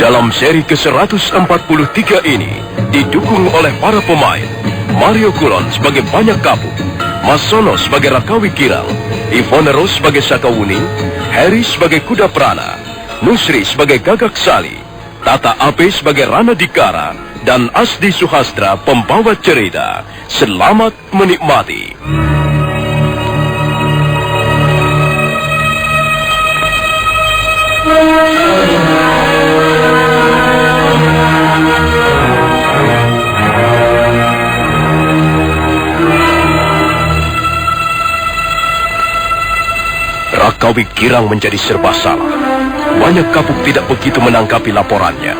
Dalam seri ke-143 ini, didukung oleh para pemain Mario Kulon sebagai Banyak Kapuk, Mas Sono sebagai Rakawi Kirang, Ivone Rose sebagai Sakawuni, Harry sebagai Kuda Prana, Nusri sebagai Gagak Sali, Tata Ape sebagai Rana Dikara, dan Asdi Suhastra pembawa cerita. Selamat menikmati. Rakawi Kirang menjadi serba salah. Banyak Kapuk tidak begitu menanggapi laporannya.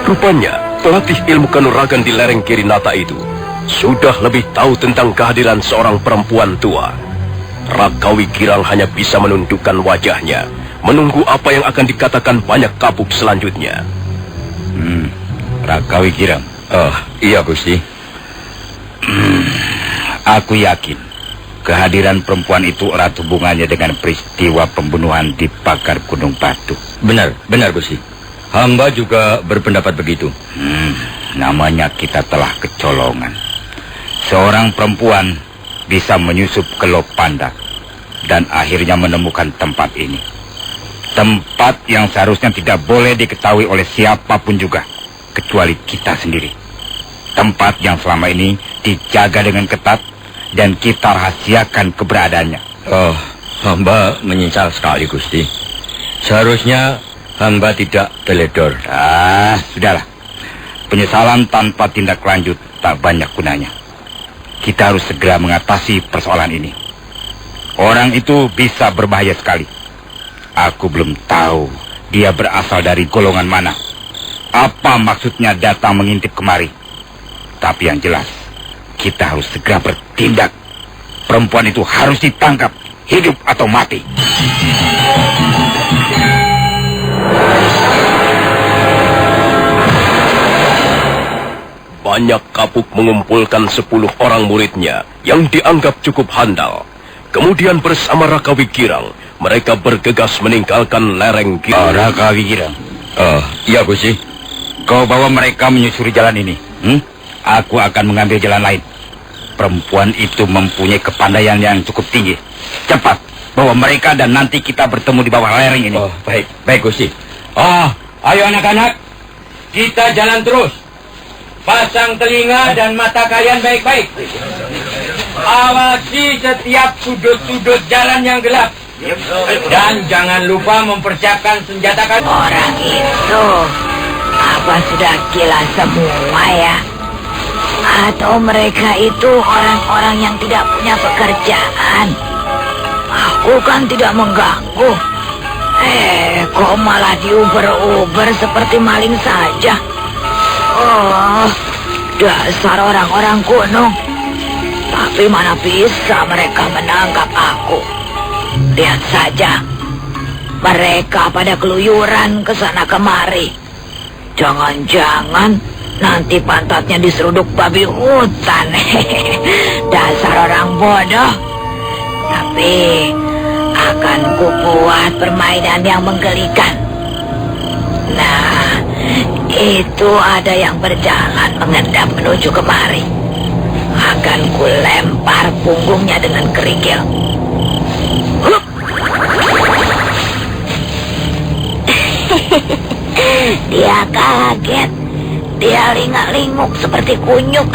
Rupanya, pelatih ilmu kanuragan di lereng Kirinata itu sudah lebih tahu tentang kehadiran seorang perempuan tua. Rakawi Kirang hanya bisa menundukkan wajahnya, menunggu apa yang akan dikatakan Banyak Kapuk selanjutnya. Rakawi Kirang. Oh, iya Gusti. Aku yakin kehadiran perempuan itu erat hubungannya dengan peristiwa pembunuhan di pagar Gunung Batu. Benar Gusti. Hamba juga berpendapat begitu. Namanya kita telah kecolongan. Seorang perempuan bisa menyusup ke Lopanda dan akhirnya menemukan tempat ini. Tempat yang seharusnya tidak boleh diketahui oleh siapapun juga, kecuali kita sendiri. Tempat yang selama ini dijaga dengan ketat dan kita rahasiakan keberadaannya. Oh, hamba menyesal sekali Gusti. Seharusnya hamba tidak teledor. Sudahlah. Penyesalan tanpa tindak lanjut tak banyak gunanya. Kita harus segera mengatasi persoalan ini. Orang itu bisa berbahaya sekali. Aku belum tahu dia berasal dari golongan mana. Apa maksudnya datang mengintip kemari. Tapi yang jelas, kita harus segera bertindak. Perempuan itu harus ditangkap, hidup atau mati. Banyak Kapuk mengumpulkan 10 orang muridnya yang dianggap cukup handal. Kemudian bersama Rakawi Kirang, mereka bergegas meninggalkan lereng Kirang. Rakawi Kirang. Iya Gusti. Kau bawa mereka menyusuri jalan ini. Aku akan mengambil jalan lain. Perempuan itu mempunyai kepandaian yang cukup tinggi. Cepat, bawa mereka dan nanti kita bertemu di bawah lereng ini. Oh, baik Gusti. Ayo anak-anak, kita jalan terus. Pasang telinga dan mata kalian baik-baik. Awasi setiap sudut-sudut jalan yang gelap. Dan jangan lupa mempersiapkan senjata kalian. Orang itu, apa sudah gila semua ya? Atau mereka itu orang-orang yang tidak punya pekerjaan? Aku kan tidak mengganggu. Kok malah diuber-uber seperti maling saja? Oh, dasar orang-orang gunung. Tapi mana bisa mereka menangkap aku? Lihat saja, mereka pada keluyuran ke sana kemari. Jangan-jangan nanti pantatnya diseruduk babi hutan. Dasar orang bodoh. Tapi akan kubuat permainan yang menggelikan. Nah, itu ada yang berjalan mengendap menuju kemari. Akan kulempar punggungnya dengan kerikil. Hup! Dia kaget. Dia lingak-linguk seperti kunyuk.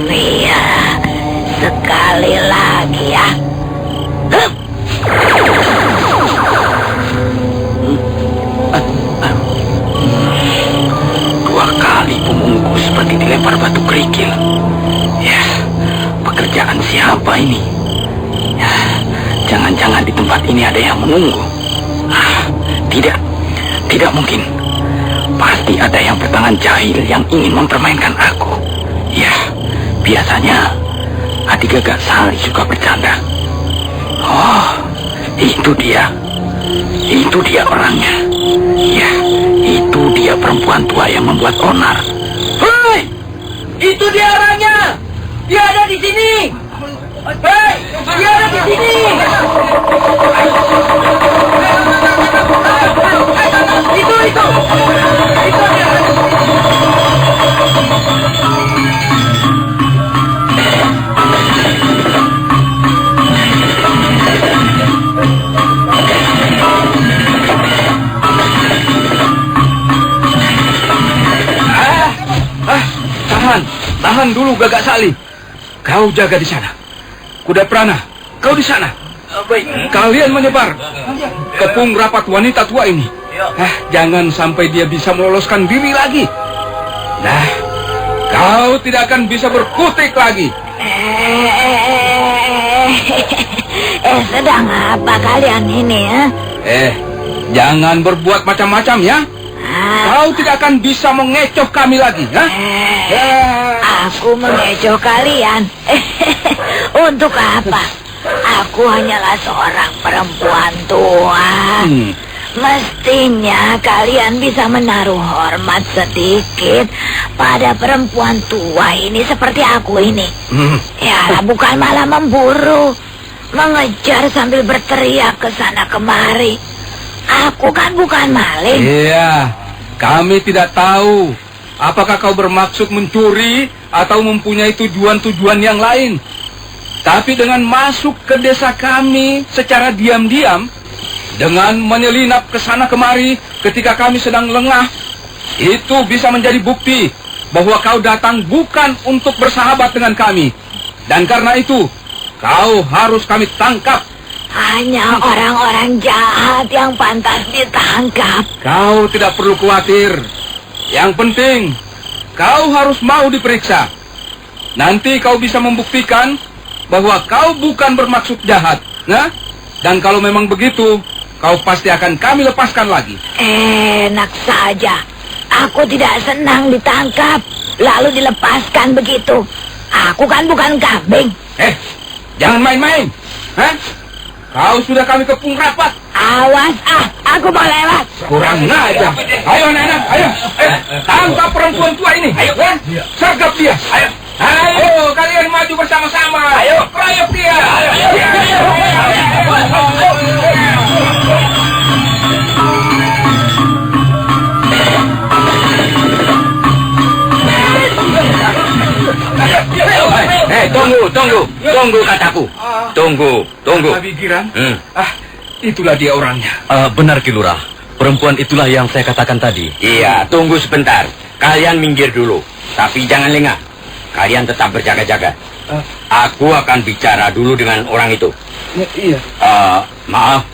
Iya, sekali lagi ya. Hup! Dua kali punggung seperti dilempar batu kerikil. Ya, pekerjaan siapa ini? Ya, jangan-jangan di tempat ini ada yang menunggu. Tidak mungkin. Pasti ada yang bertangan jahil yang ingin mempermainkan aku. Ya, biasanya Adi Gagak Sali suka bercanda. Oh, itu dia. Itu dia orangnya. Ya, itu dia perempuan tua yang membuat onar. Hei! Itu dia orangnya! Dia ada di sini! Hei! Dia ada di sini! Itu tahan dulu Gagak Sali. Kau jaga di sana. Kuda Prana, kau di sana. Baik. Kalian menyebar. Kepung rapat wanita tua ini. Jangan sampai dia bisa meloloskan diri lagi. Nah, kau tidak akan bisa berkutik lagi. Sedang apa kalian ini ya? Jangan berbuat macam-macam ya. Kau tidak akan bisa mengecoh kami lagi, ha? Aku mengecoh kalian. Untuk apa? Aku hanyalah seorang perempuan tua. Mestinya kalian bisa menaruh hormat sedikit pada perempuan tua ini seperti aku ini. Ya, bukan malah memburu, mengejar sambil berteriak ke sana kemari. Aku kan bukan maling. Iya, kami tidak tahu apakah kau bermaksud mencuri atau mempunyai tujuan-tujuan yang lain. Tapi dengan masuk ke desa kami secara diam-diam, dengan menyelinap ke sana kemari ketika kami sedang lengah, itu bisa menjadi bukti bahwa kau datang bukan untuk bersahabat dengan kami. Dan karena itu, kau harus kami tangkap. Hanya orang-orang jahat yang pantas ditangkap. Kau tidak perlu khawatir. Yang penting, kau harus mau diperiksa. Nanti kau bisa membuktikan bahwa kau bukan bermaksud jahat. Nah, dan kalau memang begitu, kau pasti akan kami lepaskan lagi. Enak saja. Aku tidak senang ditangkap, lalu dilepaskan begitu. Aku kan bukan kambing. Jangan main-main. Kau sudah kami kepung rapat. Awas, aku mau lewat. Kurang aja. Ayo, anak, ayo. Tangkap perempuan tua ini. Ayo, sergap dia. Ayo, kalian maju bersama-sama. Ayo, keroyok dia. Tunggu kataku. Tunggu. Pikiran? Itulah dia orangnya. Benar Ki Lurah. Perempuan itulah yang saya katakan tadi. Iya, tunggu sebentar. Kalian minggir dulu, tapi jangan lengah. Kalian tetap berjaga-jaga. Aku akan bicara dulu dengan orang itu. Iya. Maaf,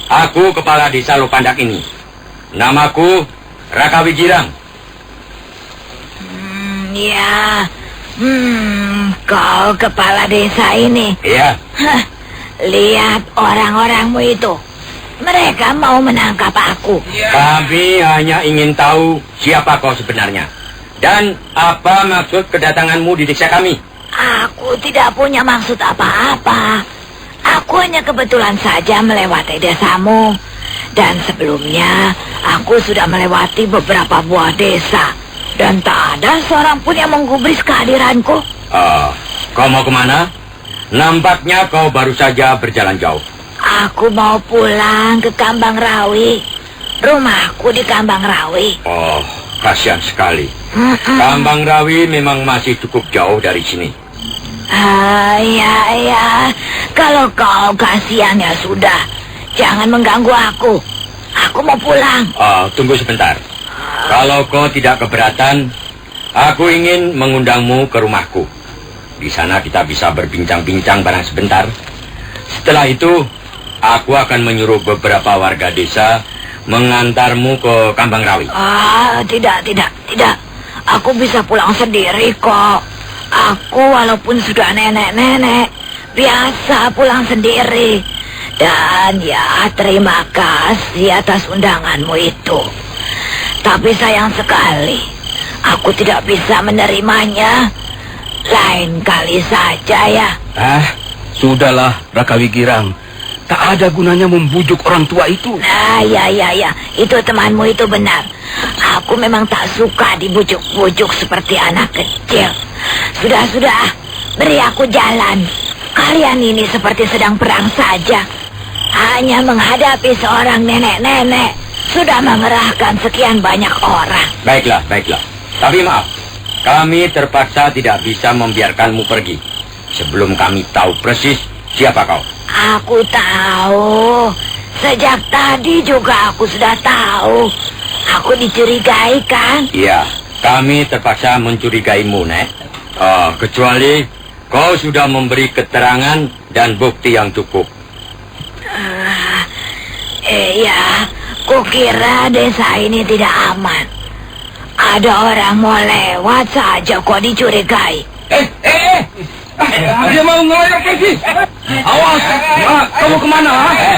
aku kepala desa Lopandak ini. Namaku Raka Wijirang. Kau kepala desa ini. Iya. Lihat orang-orangmu itu. Mereka mau menangkap aku. Kami hanya ingin tahu siapa kau sebenarnya. Dan apa maksud kedatanganmu di desa kami? Aku tidak punya maksud apa-apa. Aku hanya kebetulan saja melewati desamu. Dan sebelumnya, aku sudah melewati beberapa buah desa. Dan tak ada seorang pun yang menggubris kehadiranku. Kau mau kemana? Nampaknya kau baru saja berjalan jauh. Aku mau pulang ke Kambang Rawi. Rumahku di Kambang Rawi. Oh, kasihan sekali. Kambang Rawi memang masih cukup jauh dari sini. Ya. Kalau kau kasihan ya sudah. Jangan mengganggu aku. Aku mau pulang. Tunggu sebentar. Kalau kau tidak keberatan, aku ingin mengundangmu ke rumahku. Di sana kita bisa berbincang-bincang barang sebentar. Setelah itu, aku akan menyuruh beberapa warga desa mengantarmu ke Kambang Rawi. Tidak. Aku bisa pulang sendiri kok. Aku walaupun sudah nenek-nenek, biasa pulang sendiri. Dan ya, terima kasih atas undanganmu itu. Tapi sayang sekali, aku tidak bisa menerimanya. Lain kali saja ya. Sudahlah, Raka Wigirang. Tak ada gunanya membujuk orang tua itu. Ya. Itu temanmu itu benar. Aku memang tak suka dibujuk-bujuk seperti anak kecil. Sudah. Beri aku jalan. Kalian ini seperti sedang perang saja. Hanya menghadapi seorang nenek-nenek sudah mengerahkan sekian banyak orang. Baiklah. Tapi maaf, kami terpaksa tidak bisa membiarkanmu pergi sebelum kami tahu persis siapa kau. Aku tahu. Sejak tadi juga aku sudah tahu. Aku dicurigai kan? Iya, kami terpaksa mencurigaimu, Nek. Kecuali kau sudah memberi keterangan dan bukti yang cukup. Iya, kukira desa ini tidak aman. Ada orang mau lewat saja kok dicurigai. Dia mau ngelayar lagi. Awas, kamu kemana?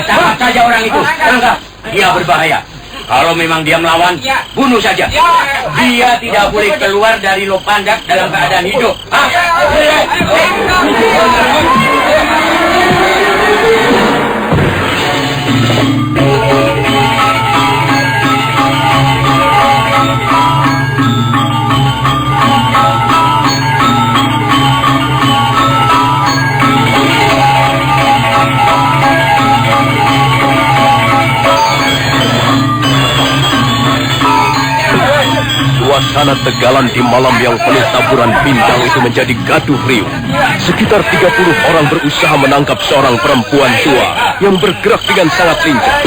Tangkap saja orang itu. Tangkap. Dia berbahaya. Kalau memang dia melawan, bunuh saja. Dia tidak boleh keluar dari Lopandak dalam keadaan hidup. Suasana tegalan di malam yang penuh taburan bintang itu menjadi gaduh riuh. Sekitar 30 orang berusaha menangkap seorang perempuan tua yang bergerak dengan sangat lincah.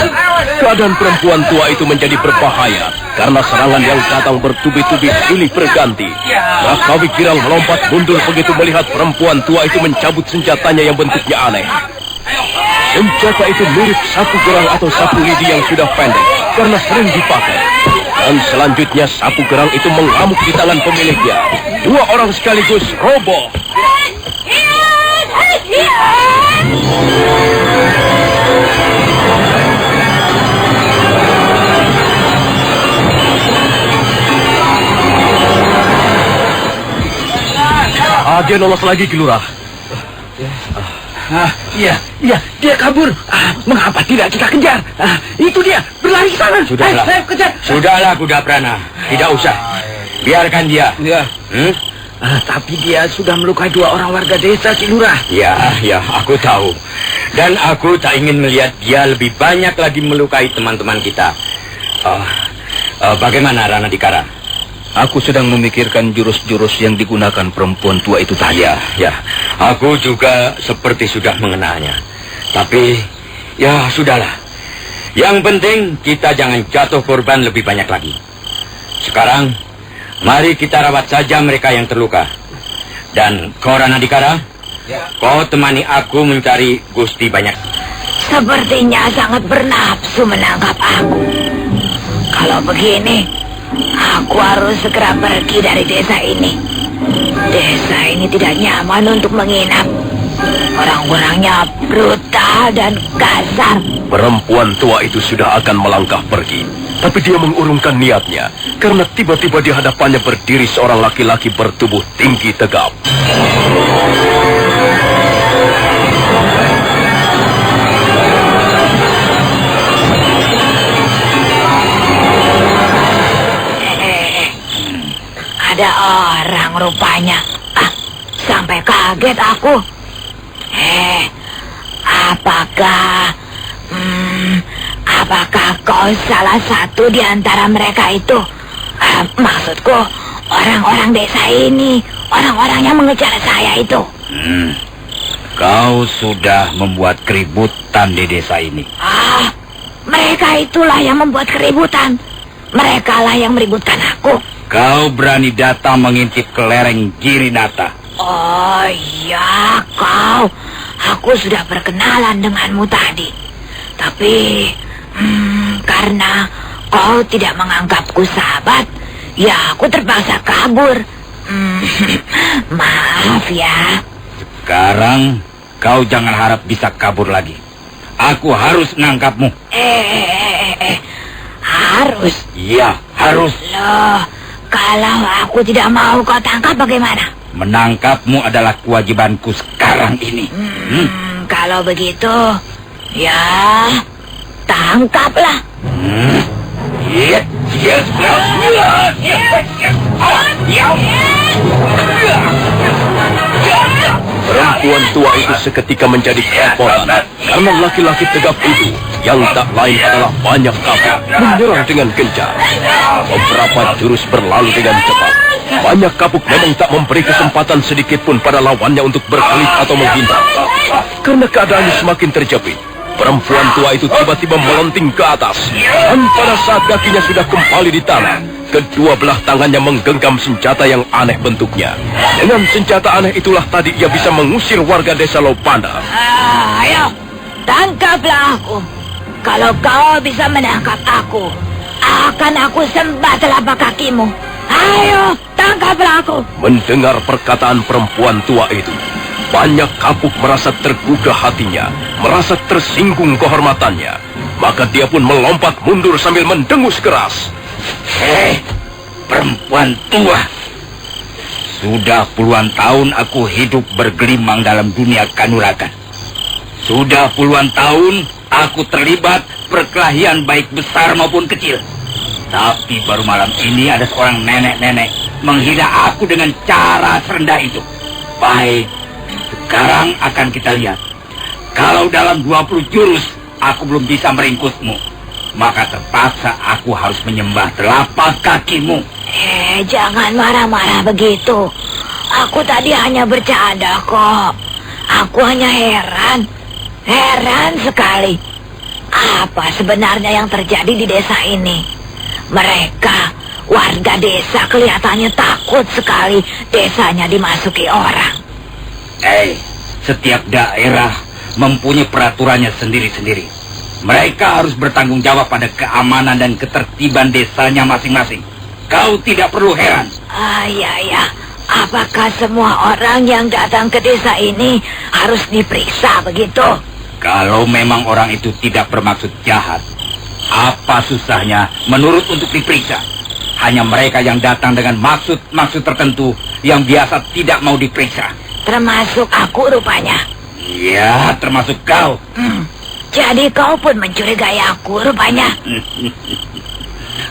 Keadaan perempuan tua itu menjadi berbahaya karena serangan yang datang bertubi-tubi silih berganti. Rakawi Kiral melompat mundur begitu melihat perempuan tua itu mencabut senjatanya yang bentuknya aneh. Senjata itu mirip sapu gerang atau sapu lidi yang sudah pendek karena sering dipakai. Dan selanjutnya sapu gerang itu mengamuk di tangan pemiliknya. 2 orang sekaligus roboh. Dia lolos lagi, Ki Lurah. Iya, dia kabur. Mengapa tidak kita kejar? Itu dia, berlari ke sana. Sudahlah, Kuda Prana. Tidak usah. Biarkan dia. Ya. Tapi dia sudah melukai 2 orang warga desa, Ki Lurah. Ya, aku tahu. Dan aku tak ingin melihat dia lebih banyak lagi melukai teman-teman kita. Bagaimana, Rana Dikara? Aku sedang memikirkan jurus-jurus yang digunakan perempuan tua itu tadi. Ya, aku juga seperti sudah mengenalnya. Tapi, ya sudahlah. Yang penting kita jangan jatuh korban lebih banyak lagi. Sekarang, mari kita rawat saja mereka yang terluka. Dan kau, Rana Dikara, kau temani aku mencari Gusti Banyak. Sepertinya sangat bernafsu menangkap aku. Kalau begini, aku harus segera pergi dari desa ini. Desa ini tidak nyaman untuk menginap. Orang-orangnya brutal dan kasar. Perempuan tua itu sudah akan melangkah pergi. Tapi dia mengurungkan niatnya. Karena tiba-tiba di hadapannya berdiri seorang laki-laki bertubuh tinggi tegap. Ada orang rupanya. Sampai kaget aku. Apakah kau salah satu di antara mereka itu? Maksudku, orang-orang desa ini, orang-orang yang mengejar saya itu. Kau sudah membuat keributan di desa ini. Mereka itulah yang membuat keributan. Merekalah yang meributkan aku. Kau berani datang mengintip ke lereng Girinata. Oh iya, kau. Aku sudah berkenalan denganmu tadi. Tapi, karena kau tidak menganggapku sahabat, ya aku terpaksa kabur. Maaf ya. Sekarang kau jangan harap bisa kabur lagi. Aku harus menangkapmu. Harus? Iya, harus. Loh, kalau aku tidak mau kau tangkap bagaimana? Menangkapmu adalah kewajibanku sekarang ini. Kalau begitu, ya tangkaplah. Perempuan tua itu seketika menjadi kerepotan karena laki-laki tegap itu yang tak lain adalah Banyak Kapuk menyerang dengan gencar. Beberapa jurus berlalu dengan cepat. Banyak Kapuk memang tak memberi kesempatan sedikit pun pada lawannya untuk berkelit atau menghindar. Karena keadaannya semakin terjepit, Perempuan tua itu tiba-tiba melonting ke atas. Dan pada saat kakinya sudah kembali di tanah, kedua belah tangannya menggenggam senjata yang aneh bentuknya. Dengan senjata aneh itulah tadi ia bisa mengusir warga desa Lopanda. Ayo, tangkaplah aku. Kalau kau bisa menangkap aku, akan aku sembah telapak kakimu. Ayo, tangkaplah aku. Mendengar perkataan perempuan tua itu, banyak kapuk merasa tergugah hatinya, merasa tersinggung kehormatannya. Maka dia pun melompat mundur sambil mendengus keras. Hei, perempuan tua. Sudah puluhan tahun aku hidup bergelimang dalam dunia kanuragan. Sudah puluhan tahun aku terlibat perkelahian baik besar maupun kecil. Tapi baru malam ini ada seorang nenek-nenek menghina aku dengan cara serendah itu. Baik, sekarang akan kita lihat. Kalau dalam 20 jurus aku belum bisa meringkusmu, maka terpaksa aku harus menyembah telapak kakimu. Jangan marah-marah begitu. Aku tadi hanya bercanda kok. Aku hanya heran sekali. Apa sebenarnya yang terjadi di desa ini? Mereka, warga desa kelihatannya takut sekali desanya dimasuki orang. Setiap daerah mempunyai peraturannya sendiri-sendiri. Mereka harus bertanggung jawab pada keamanan dan ketertiban desanya masing-masing. Kau tidak perlu heran. Ya. Apakah semua orang yang datang ke desa ini harus diperiksa begitu? Kalau memang orang itu tidak bermaksud jahat, apa susahnya menurut untuk diperiksa? Hanya mereka yang datang dengan maksud tertentu yang biasa tidak mau diperiksa. Termasuk aku rupanya. Ya, termasuk kau. Jadi kau pun mencurigai aku rupanya.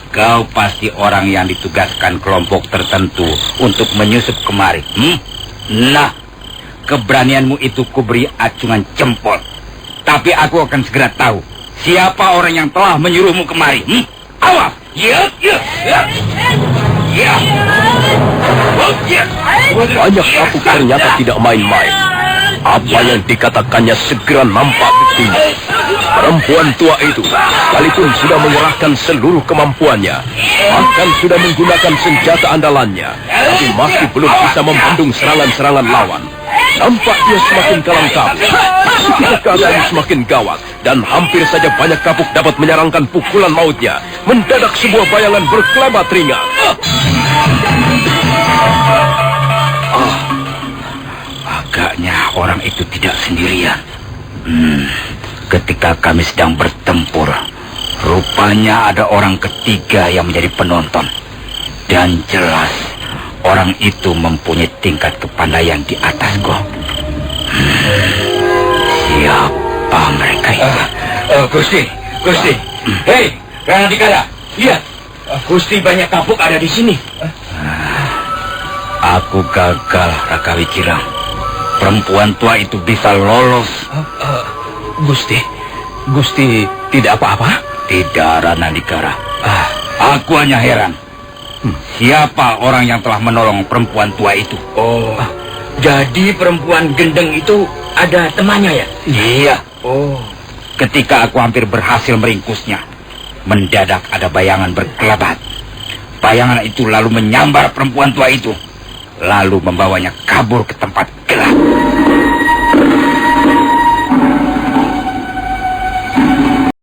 Kau pasti orang yang ditugaskan kelompok tertentu untuk menyusup kemari. Nah, keberanianmu itu kuberi acungan jempol. Tapi aku akan segera tahu siapa orang yang telah menyuruhmu kemari. Awas! Banyak kapuk ternyata tidak main-main. Apa yang dikatakannya segera nampak buktinya. Perempuan tua itu, sekalipun sudah mengerahkan seluruh kemampuannya, bahkan sudah menggunakan senjata andalannya, tapi masih belum bisa membendung serangan-serangan lawan. Nampak dia semakin kalang kabut. Keadaan semakin gawat, dan hampir saja banyak kapuk dapat menyerangkan pukulan mautnya. Mendadak sebuah bayangan berkelebat ringan. Agaknya orang itu tidak sendirian. Ketika kami sedang bertempur, rupanya ada orang ketiga yang menjadi penonton. Dan jelas, orang itu mempunyai tingkat kepandaian di atasku. Siapa mereka itu? Gusti. Hei, Ranadikara, lihat. Gusti, banyak kapuk ada di sini. Aku gagal, Rakawi Kirang. Perempuan tua itu bisa lolos. Gusti tidak apa-apa? Tidak, Ranadikara. Aku hanya heran. Siapa orang yang telah menolong perempuan tua itu? Oh, jadi perempuan gendeng itu ada temannya ya? Iya. Oh. Ketika aku hampir berhasil meringkusnya, mendadak ada bayangan berkelebat. Bayangan itu lalu menyambar perempuan tua itu, lalu membawanya kabur ke tempat gelap.